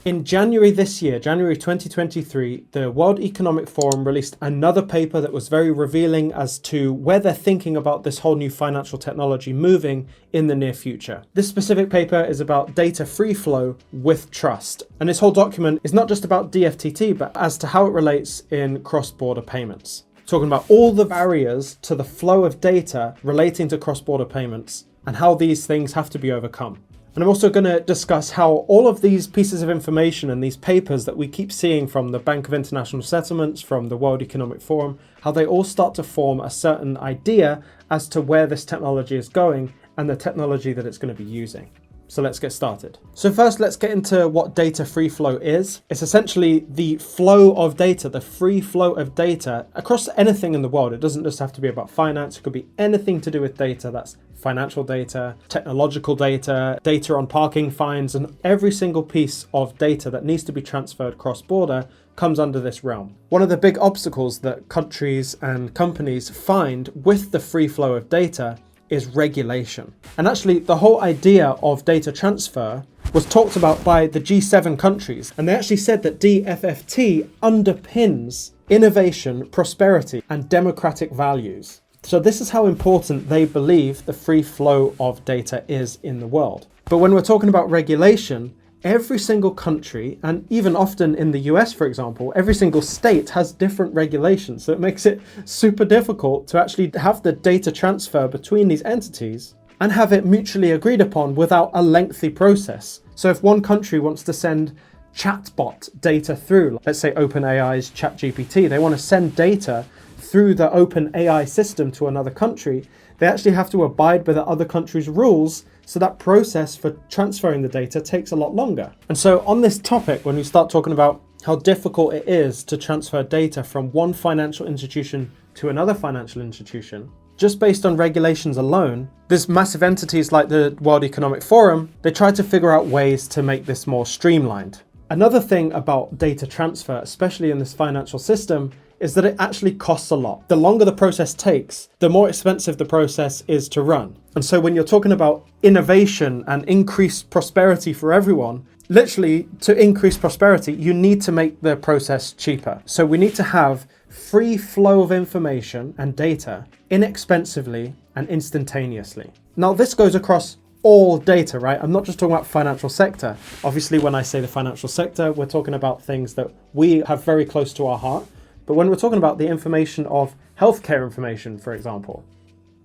In January this year, January 2023, the World Economic Forum released another paper that was very revealing as to where they're thinking about this whole new financial technology moving in the near future. This specific paper is about data free flow with trust. And this whole document is not just about DFTT, but as to how it relates in cross-border payments. Talking about all the barriers to the flow of data relating to cross-border payments and how these things have to be overcome. And I'm also going to discuss how all of these pieces of information and these papers that we keep seeing from the Bank of International Settlements, from the World Economic Forum, how they all start to form a certain idea as to where this technology is going and the technology that it's going to be using. So let's get started. So first, let's get into what data free flow is. It's essentially the flow of data, the free flow of data across anything in the world. It doesn't just have to be about finance. It could be anything to do with data. That's financial data, technological data, data on parking fines, and every single piece of data that needs to be transferred cross-border comes under this realm. One of the big obstacles that countries and companies find with the free flow of data is regulation. And actually, the whole idea of data transfer was talked about by the G7 countries. And they actually said that DFFT underpins innovation, prosperity, and democratic values. So this is how important they believe the free flow of data is in the world. But when we're talking about regulation, every single country, and even often in the US, for example, every single state has different regulations. So it makes it super difficult to actually have the data transfer between these entities and have it mutually agreed upon without a lengthy process. So if one country wants to send chatbot data through, let's say OpenAI's ChatGPT, they want to send data through the OpenAI system to another country, they actually have to abide by the other country's rules. So that process for transferring the data takes a lot longer. And so on this topic, when we start talking about how difficult it is to transfer data from one financial institution to another financial institution, just based on regulations alone, there's massive entities like the World Economic Forum, they try to figure out ways to make this more streamlined. Another thing about data transfer, especially in this financial system, is that it actually costs a lot. The longer the process takes, the more expensive the process is to run. And so when you're talking about innovation and increased prosperity for everyone, literally to increase prosperity, you need to make the process cheaper. So we need to have free flow of information and data inexpensively and instantaneously. Now this goes across all data, right? I'm not just talking about financial sector. Obviously, when I say the financial sector, we're talking about things that we have very close to our heart. But when we're talking about the information of healthcare information, for example,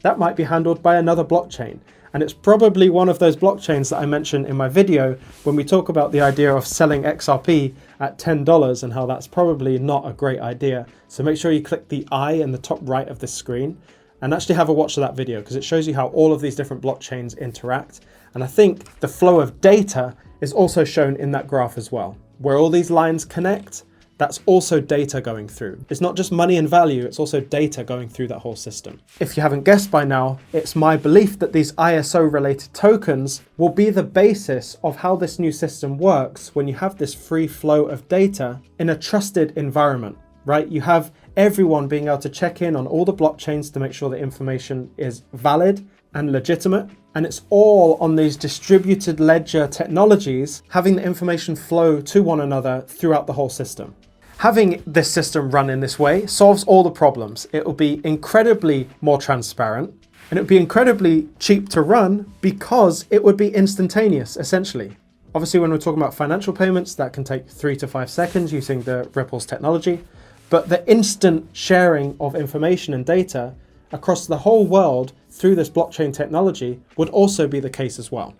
that might be handled by another blockchain. And it's probably one of those blockchains that I mentioned in my video when we talk about the idea of selling XRP at $10 and how that's probably not a great idea. So make sure you click the I in the top right of the screen and actually have a watch of that video because it shows you how all of these different blockchains interact. And I think the flow of data is also shown in that graph as well. Where all these lines connect, that's also data going through. It's not just money and value, it's also data going through that whole system. If you haven't guessed by now, it's my belief that these ISO related tokens will be the basis of how this new system works when you have this free flow of data in a trusted environment, right? You have everyone being able to check in on all the blockchains to make sure the information is valid and legitimate. And it's all on these distributed ledger technologies, having the information flow to one another throughout the whole system. Having this system run in this way solves all the problems. It will be incredibly more transparent and it would be incredibly cheap to run because it would be instantaneous, essentially. Obviously, when we're talking about financial payments, that can take 3 to 5 seconds using the Ripple's technology. But the instant sharing of information and data across the whole world through this blockchain technology would also be the case as well,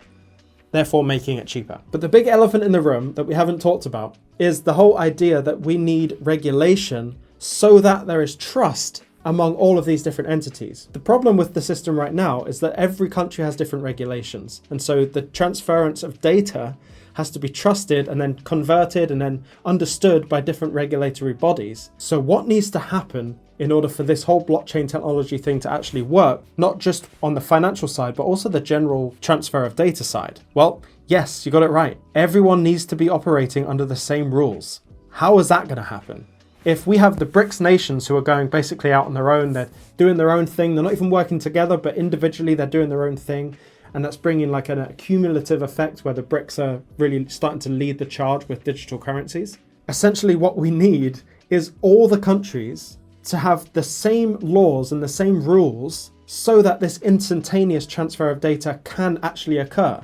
therefore making it cheaper. But the big elephant in the room that we haven't talked about is the whole idea that we need regulation so that there is trust among all of these different entities. The problem with the system right now is that every country has different regulations. And so the transference of data has to be trusted and then converted and then understood by different regulatory bodies. So what needs to happen in order for this whole blockchain technology thing to actually work, not just on the financial side, but also the general transfer of data side? Well, yes, you got it right. Everyone needs to be operating under the same rules. How is that going to happen? If we have the BRICS nations who are going basically out on their own, they're doing their own thing, they're not even working together, but individually they're doing their own thing. and that's bringing like an accumulative effect where the BRICS are really starting to lead the charge with digital currencies. Essentially what we need is all the countries to have the same laws and the same rules so that this instantaneous transfer of data can actually occur.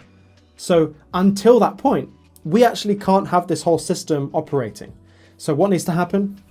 So until that point, we actually can't have this whole system operating. So what needs to happen?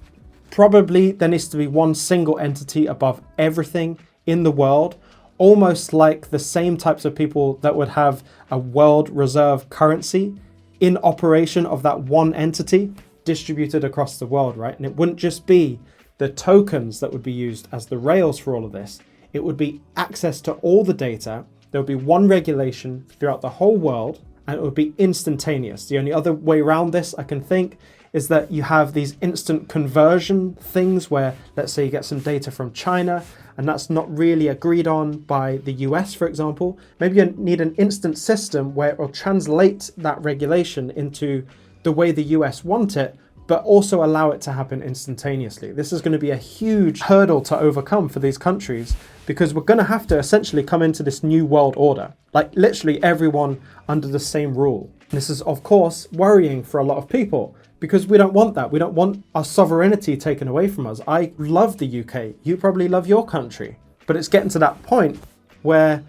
Probably there needs to be one single entity above everything in the world, almost like the same types of people that would have a world reserve currency in operation of that one entity distributed across the world, right? And it wouldn't just be the tokens that would be used as the rails for all of this. It would be access to all the data. There would be one regulation throughout the whole world, and it would be instantaneous. The only other way around this I can think is that you have these instant conversion things where, let's say you get some data from China and that's not really agreed on by the US, for example. Maybe you need an instant system where it will translate that regulation into the way the US want it, but also allow it to happen instantaneously. This is going to be a huge hurdle to overcome for these countries, because we're going to have to essentially come into this new world order, like literally everyone under the same rule. This is, of course, worrying for a lot of people, because we don't want that. We don't want our sovereignty taken away from us. I love the UK. You probably love your country. But it's getting to that point where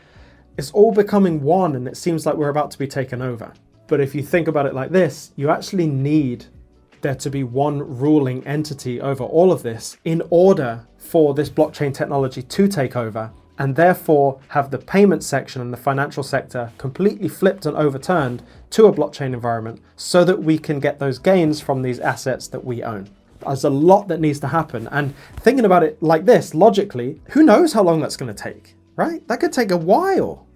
it's all becoming one and it seems like we're about to be taken over. But if you think about it like this, you actually need there to be one ruling entity over all of this in order for this blockchain technology to take over, and therefore have the payment section and the financial sector completely flipped and overturned to a blockchain environment so that we can get those gains from these assets that we own. There's a lot that needs to happen. And thinking about it like this, logically, who knows how long that's going to take, right? That could take a while.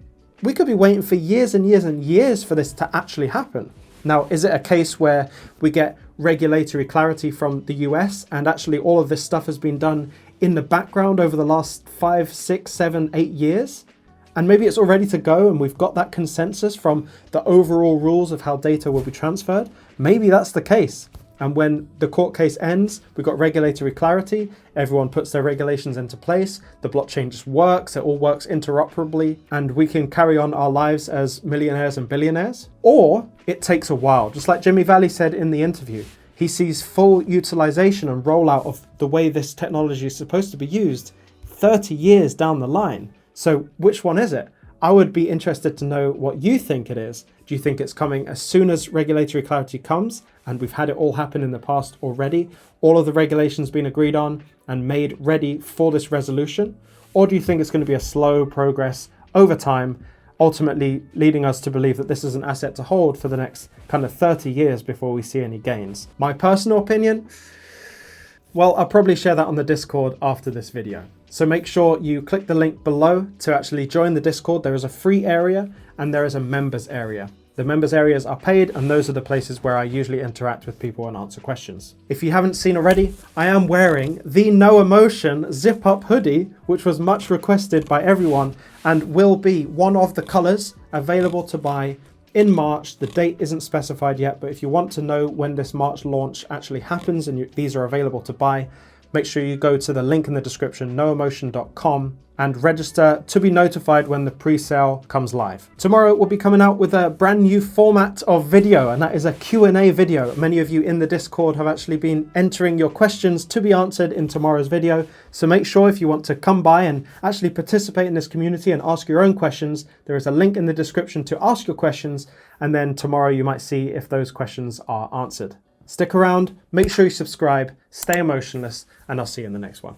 We could be waiting for years and years and years for this to actually happen. Now, is it a case where we get regulatory clarity from the US and actually all of this stuff has been done in the background over the last 5, 6, 7, 8 years? And maybe it's all ready to go and we've got that consensus from the overall rules of how data will be transferred. Maybe that's the case. And when the court case ends, we've got regulatory clarity, everyone puts their regulations into place, the blockchain just works, it all works interoperably, and we can carry on our lives as millionaires and billionaires. Or it takes a while, just like Jimmy Valley said in the interview. He sees full utilization and rollout of the way this technology is supposed to be used 30 years down the line. So which one is it? I would be interested to know what you think it is. Do you think it's coming as soon as regulatory clarity comes? And we've had it all happen in the past already. All of the regulations been agreed on and made ready for this resolution? Or do you think it's going to be a slow progress over time, ultimately leading us to believe that this is an asset to hold for the next kind of 30 years before we see any gains? My personal opinion? Well, I'll probably share that on the Discord after this video. So make sure you click the link below to actually join the Discord. There is a free area and there is a members area. The members areas are paid, and those are the places where I usually interact with people and answer questions. If you haven't seen already, I am wearing the No Emotion zip up hoodie, which was much requested by everyone and will be one of the colors available to buy in March. The date isn't specified yet, but if you want to know when this March launch actually happens and these are available to buy, make sure you go to the link in the description, noemotion.com, and register to be notified when the pre-sale comes live. Tomorrow we'll be coming out with a brand new format of video, and that is a Q&A video. Many of you in the Discord have actually been entering your questions to be answered in tomorrow's video. So make sure if you want to come by and actually participate in this community and ask your own questions, there is a link in the description to ask your questions, and then tomorrow you might see if those questions are answered. Stick around, make sure you subscribe, stay emotionless, and I'll see you in the next one.